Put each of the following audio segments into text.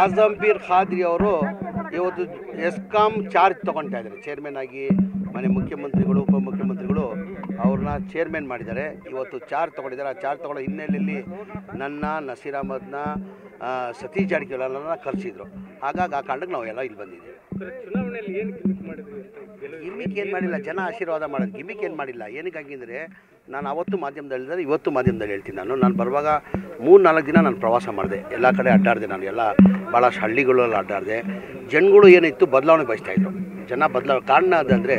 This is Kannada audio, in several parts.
ಆಜಂಪೀರ್ ಖಾದ್ರಿ ಅವರು ಇವತ್ತು ಎಸ್ಕಾಂ ಚಾರ್ಜ್ ತೊಗೊಳ್ತಾ ಇದ್ದಾರೆ. ಚೇರ್ಮನ್ ಆಗಿ ಮನೆ ಮುಖ್ಯಮಂತ್ರಿಗಳು ಉಪಮುಖ್ಯಮಂತ್ರಿಗಳು ಅವ್ರನ್ನ ಚೇರ್ಮನ್ ಮಾಡಿದ್ದಾರೆ. ಇವತ್ತು ಚಾರ್ಜ್ ತೊಗೊಂಡಿದ್ದಾರೆ. ಆ ಚಾರ್ಜ್ ತೊಗೊಳ್ಳೋ ಹಿನ್ನೆಲೆಯಲ್ಲಿ ನನ್ನ ನಸೀರ್ ಅಹಮದ್ನ ಸತೀಶ್ ಜಾರಕಿಹೊಳಿನ ಕರೆಸಿದ್ರು. ಹಾಗಾಗಿ ಆ ಕಾರಣಕ್ಕೆ ನಾವೆಲ್ಲ ಇಲ್ಲಿ ಬಂದಿದ್ದೀವಿ. ಚುನಾವಣೆಯಲ್ಲಿ ಏನು ಗಿಮಿಕ್ ಮಾಡಿದ್ರಿ? ಗಿಮಿಕ್ ಏನು ಮಾಡಿಲ್ಲ, ಜನ ಆಶೀರ್ವಾದ ಮಾಡೋದು. ಗಿಮಿಕ್ ಏನು ಮಾಡಿಲ್ಲ. ಏನಕ್ಕಾಗಿಂದರೆ ನಾನು ಅವತ್ತು ಮಾಧ್ಯಮದಲ್ಲಿ ಹೇಳಿದರೆ ಇವತ್ತು ಮಾಧ್ಯಮದಲ್ಲಿ ಹೇಳ್ತೀನಿ. ನಾನು ಬರುವಾಗ 3-4 ದಿನ ನಾನು ಪ್ರವಾಸ ಮಾಡಿದೆ. ಎಲ್ಲ ಕಡೆ ಅಡ್ಡಾಡಿದೆ. ನಾನು ಎಲ್ಲ ಭಾಳಷ್ಟು ಹಳ್ಳಿಗಳಲ್ಲಿ ಅಡ್ಡಾಡಿದೆ. ಜನಗಳು ಏನಿತ್ತು ಬದಲಾವಣೆ ಬಯಸ್ತಾಯಿದ್ರು. ಜನ ಬದಲಾವಣೆ ಕಾರಣ ಅದಂದರೆ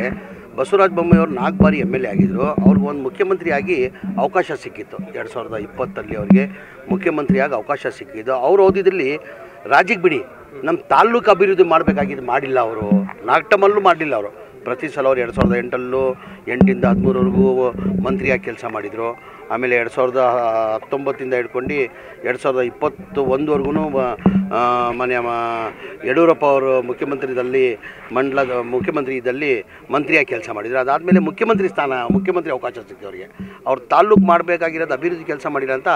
ಬಸವರಾಜ ಬೊಮ್ಮಾಯಿ ಅವರು 4 ಬಾರಿ MLA ಆಗಿದ್ದರು. ಅವ್ರಿಗೆ ಒಂದು ಮುಖ್ಯಮಂತ್ರಿಯಾಗಿ ಅವಕಾಶ ಸಿಕ್ಕಿತ್ತು. 2020 ಅವ್ರಿಗೆ ಮುಖ್ಯಮಂತ್ರಿಯಾಗಿ ಅವಕಾಶ ಸಿಕ್ಕಿದ್ದು. ಅವ್ರು ಓದಿದ್ರಲ್ಲಿ ರಾಜ್ಯಕ್ಕೆ ಬಿಡಿ, ನಮ್ಮ ತಾಲ್ಲೂಕು ಅಭಿವೃದ್ಧಿ ಮಾಡಬೇಕಾಗಿದ್ದು ಮಾಡಿಲ್ಲ. ಅವರು 4 ಟರ್ಮಲ್ಲೂ ಮಾಡಲಿಲ್ಲ. ಅವರು ಪ್ರತಿ ಸಲ ಅವರು 2008 8ರಿಂದ 13ವರೆಗೂ ಮಂತ್ರಿಯಾಗಿ ಕೆಲಸ ಮಾಡಿದರು. ಆಮೇಲೆ 2019 ಹಿಡ್ಕೊಂಡು 2021ವರೆಗೂ ಮನೆ ಯಡಿಯೂರಪ್ಪ ಅವರು ಮಂಡಲದ ಮುಖ್ಯಮಂತ್ರಿ ಇದ್ದಲ್ಲಿ ಮಂತ್ರಿಯಾಗಿ ಕೆಲಸ ಮಾಡಿದರು. ಅದಾದಮೇಲೆ ಮುಖ್ಯಮಂತ್ರಿ ಅವಕಾಶ ಸಿಕ್ಕಿತು ಅವರಿಗೆ. ಅವ್ರು ತಾಲ್ಲೂಕು ಮಾಡಬೇಕಾಗಿರೋದು ಅಭಿವೃದ್ಧಿ ಕೆಲಸ ಮಾಡಿಲ್ಲ ಅಂತ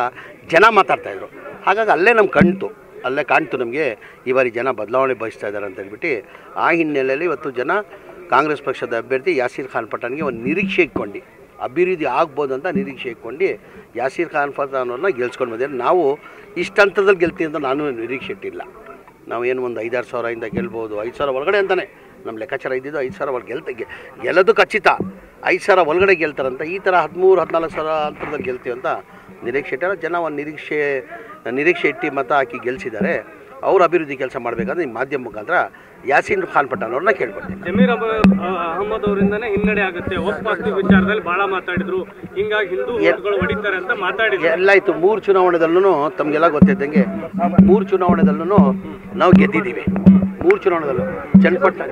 ಜನ ಮಾತಾಡ್ತಾಯಿದ್ರು. ಹಾಗಾಗಿ ಅಲ್ಲೇ ಕಾಣ್ತು ನಮಗೆ ಈ ಬಾರಿ ಜನ ಬದಲಾವಣೆ ಬಯಸ್ತಾ ಇದ್ದಾರೆ ಅಂತ ಹೇಳ್ಬಿಟ್ಟು. ಆ ಹಿನ್ನೆಲೆಯಲ್ಲಿ ಇವತ್ತು ಜನ ಕಾಂಗ್ರೆಸ್ ಪಕ್ಷದ ಅಭ್ಯರ್ಥಿ ಯಾಸೀರ್ ಖಾನ್ ಪಠಾಣ್ಗೆ ಒಂದು ನಿರೀಕ್ಷೆ ಇಟ್ಕೊಂಡು ಅಭಿವೃದ್ಧಿ ಆಗ್ಬೋದು ಅಂತ ನಿರೀಕ್ಷೆ ಇಟ್ಕೊಂಡು ಯಾಸೀರ್ ಖಾನ್ ಪಠಾಣ್ ಅವ್ರನ್ನ ಗೆಲ್ಸ್ಕೊಂಡು ಬಂದಿದ್ದಾರೆ. ನಾವು ಇಷ್ಟು ಹಂತದಲ್ಲಿ ಗೆಲ್ತೀವಿ ಅಂತ ನಾನು ನಿರೀಕ್ಷೆ ಇಟ್ಟಿಲ್ಲ. ನಾವೇನು ಒಂದು 5-6 ಸಾವಿರದಿಂದ ಗೆಲ್ಬೋದು, 5 ಸಾವಿರ ಒಳಗಡೆ ಅಂತಲೇ ನಮ್ಮ ಲೆಕ್ಕಾಚಾರ ಇದ್ದಿದ್ದು. 5 ಸಾವಿರ ಒಳಗೆ ಗೆಲ್ಲೋದು ಖಚಿತ. 5 ಸಾವಿರ ಒಳಗಡೆ ಗೆಲ್ತಾರಂತ ಈ ಥರ 13-14 ಸಾವಿರ ಅಂತರದಲ್ಲಿ ಗೆಲ್ತೀವಿ ಅಂತ ನಿರೀಕ್ಷೆ ಇಟ್ಟಾರೆ. ಜನ ಒಂದು ನಿರೀಕ್ಷೆ ಇಟ್ಟು ಮತ ಹಾಕಿ ಗೆಲ್ಲಿಸಿದ್ದಾರೆ. ಅವರು ಅಭಿವೃದ್ಧಿ ಕೆಲಸ ಮಾಡಬೇಕಾದ್ರೆ ಈ ಮಾಧ್ಯಮ ಮುಖಾಂತರ ಯಾಸೀರ್ ಖಾನ್ ಪಠಾಣ್ ಅವ್ರನ್ನ ಕೇಳ್ಕೊಡ್ತೀನಿ. ಜಮೀರ್ ಅಹಮದ್ ಅವರಿಂದನೇ ಹಿನ್ನಡೆ ಆಗುತ್ತೆ. ಒಪ್ಪಾಸ್ತಿ ವಿಚಾರದಲ್ಲಿ ಭಾಳ ಮಾತಾಡಿದ್ರು, ಹಿಂಗಾಗಿ ಹಿಂದೂ ಓಟ್ಗಳು ಹೊಡಿತಾರೆ ಅಂತ ಮಾತಾಡಿದ್ರು. ಎಲ್ಲ ಇತ್ತು. 3 ಚುನಾವಣೆದಲ್ಲೂ ತಮಗೆಲ್ಲ ಗೊತ್ತಿದ್ದಂಗೆ 3 ಚುನಾವಣೆದಲ್ಲೂ ನಾವು ಗೆದ್ದಿದ್ದೀವಿ. 3 ಚುನಾವಣೆದಲ್ಲೂ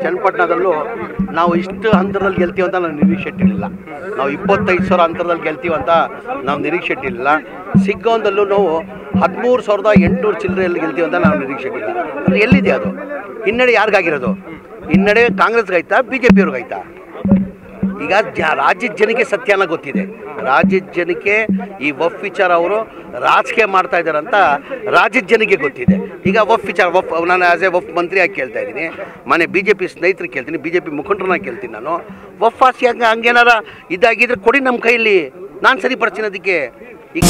ಚನ್ನಪಟ್ಟಣದಲ್ಲೂ ನಾವು ಇಷ್ಟು ಅಂತರದಲ್ಲಿ ಗೆಲ್ತೀವಿ ಅಂತ ನಾವು ನಿರೀಕ್ಷೆ ಇಟ್ಟಿರಲಿಲ್ಲ. ನಾವು 25 ಸಾವಿರ ಅಂತರದಲ್ಲಿ ಗೆಲ್ತೀವಿ ಅಂತ ನಾವು ನಿರೀಕ್ಷೆ ಇಟ್ಟಿರಲಿಲ್ಲ. ಸಿಗ್ಗಾಂವದಲ್ಲೂ ನಾವು 13,800 ಚಿಲ್ಲರೆಯಲ್ಲಿ ಗೆಲ್ತೀವಿ ಅಂತ ನಾವು ನಿರೀಕ್ಷೆ ಇಟ್ಟಿಲ್ಲ. ಅಂದರೆ ಎಲ್ಲಿದೆ ಅದು ಹಿನ್ನಡೆ? ಯಾರಿಗಾಗಿರೋದು ಹಿನ್ನಡೆ? ಕಾಂಗ್ರೆಸ್ಗಾಯ್ತಾ BJP ಅವ್ರಿಗಾಯ್ತಾ? ಈಗ ರಾಜ್ಯದ ಜನಕ್ಕೆ ಸತ್ಯನ ಗೊತ್ತಿದೆ. ರಾಜ್ಯದ ಜನಕ್ಕೆ ಈ ವಫ್ ವಿಚಾರ ಅವರು ರಾಜಕೀಯ ಮಾಡ್ತಾ ಇದ್ದಾರೆ ಅಂತ ರಾಜ್ಯದ ಜನಕ್ಕೆ ಗೊತ್ತಿದೆ. ಈಗ ವಫ್ ನಾನು ಆ್ಯಸ್ ಎ ವಫ್ ಮಂತ್ರಿಯಾಗಿ ಕೇಳ್ತಾ ಇದ್ದೀನಿ. ಮನೆ BJP ಸ್ನೇಹಿತರಿಗೆ ಕೇಳ್ತೀನಿ, BJP ಮುಖಂಡರನ್ನ ಕೇಳ್ತೀನಿ. ನಾನು ವಫ್ ಆಸಿ ಹಂಗೇನಾರ ಇದಾಗಿದ್ರೆ ಕೊಡಿ ನಮ್ಮ ಕೈಯಲ್ಲಿ, ನಾನು ಸರಿಪಡಿಸ್ತೀನಿ ಅದಕ್ಕೆ. ಈಗ